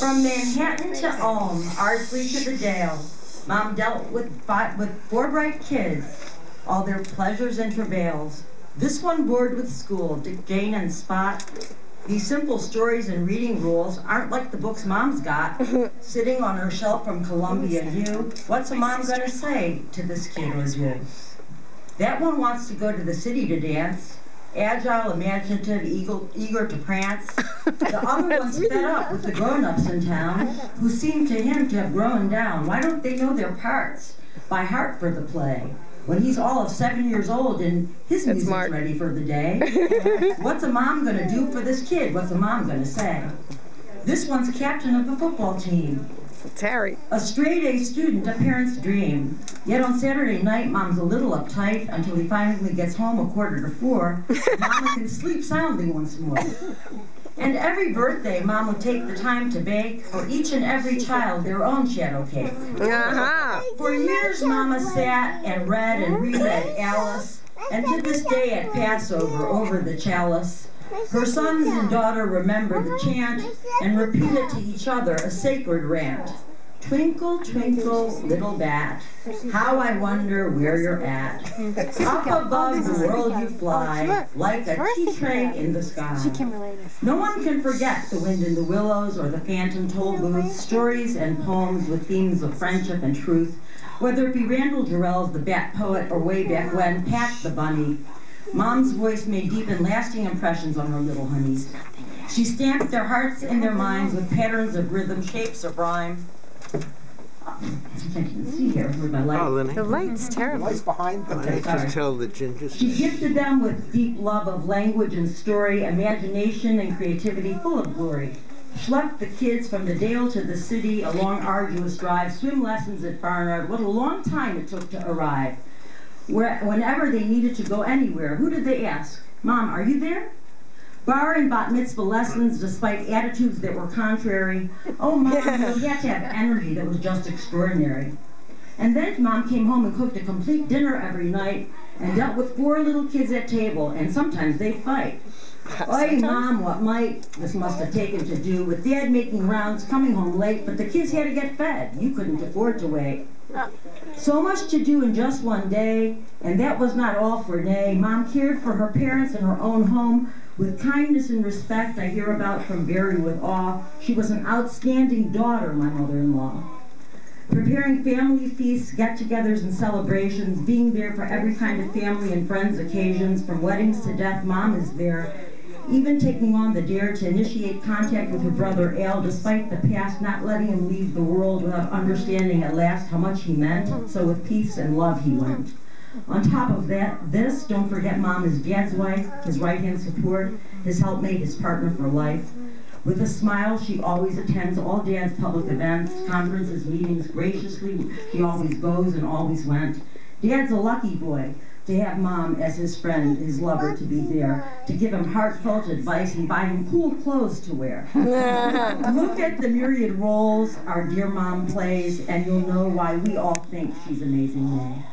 From Manhattan to Ulm, Ardsley to the Dale, Mom dealt with 4 bright kids, all their pleasures and travails. This one bored with school, Dick, Jane, and Spot. These simple stories and reading rules aren't like the books Mom's got, sitting on her shelf from Columbia U. What's a mom gonna say to this kid or two? That one wants to go to the city to dance, agile, imaginative, eager to prance. The other one's fed up with the grown-ups in town, who seem to him to have grown down. Why don't they know their parts by heart for the play? When he's all of 7 years old and his music's ready for the day. What's a mom gonna do for this kid? What's a mom gonna say? This one's captain of the football team. It's Harry. A straight-A student, a parent's dream. Yet on Saturday night, Mom's a little uptight until he finally gets home 3:45. Mama can sleep soundly once more. And every birthday, Mom would take the time to bake for each and every child their own shadow cake. For years, Mama sat and read and reread Alice, and to this day at Passover, over the chalice, her sons and daughter remember the chant and repeat it to each other, a sacred rant. Twinkle, twinkle, little bat, how I wonder where you're at. Up above the world you fly, like a tea tray in the sky. No one can forget the wind in the willows or the phantom toll booths, stories and poems with themes of friendship and truth. Whether it be Randall Jarrell's The Bat Poet or way back when, Pat the Bunny, Mom's voice made deep and lasting impressions on her little honeys. She stamped their hearts and their minds with patterns of rhythm, shapes of rhyme. I can see here with my light. Oh, The light's terrible. The light's behind them. I can tell the gingers. She gifted them with deep love of language and story, imagination and creativity full of glory. Schlepped the kids from the Dale to the city, a long arduous drive, swim lessons at Barnard. What a long time it took to arrive. Whenever they needed to go anywhere, who did they ask? Mom, are you there? Bar and bat mitzvah lessons, despite attitudes that were contrary. Oh, Mom, you had to have energy that was just extraordinary. And then Mom came home and cooked a complete dinner every night and dealt with 4 little kids at table, and sometimes they'd fight. Oy, Mom, what might this must have taken to do with Dad making rounds, coming home late, but the kids had to get fed. You couldn't afford to wait. So much to do in just one day, and that was not all for nay. Mom cared for her parents in her own home with kindness and respect I hear about from Barry with awe. She was an outstanding daughter, my mother-in-law. Preparing family feasts, get-togethers, and celebrations, being there for every kind of family and friends occasions, from weddings to death, Mom is there. Even taking on the dare to initiate contact with her brother Al, despite the past not letting him leave the world without understanding at last how much he meant. So with peace and love he went. On top of that, don't forget Mom is Dad's wife, his right-hand support, his helpmate, his partner for life. With a smile, she always attends all Dad's public events, conferences, meetings. Graciously, she always goes and always went. Dad's a lucky boy to have Mom as his friend, his lover, to be there, to give him heartfelt advice and buy him cool clothes to wear. Look at the myriad roles our dear Mom plays, and you'll know why we all think she's amazing.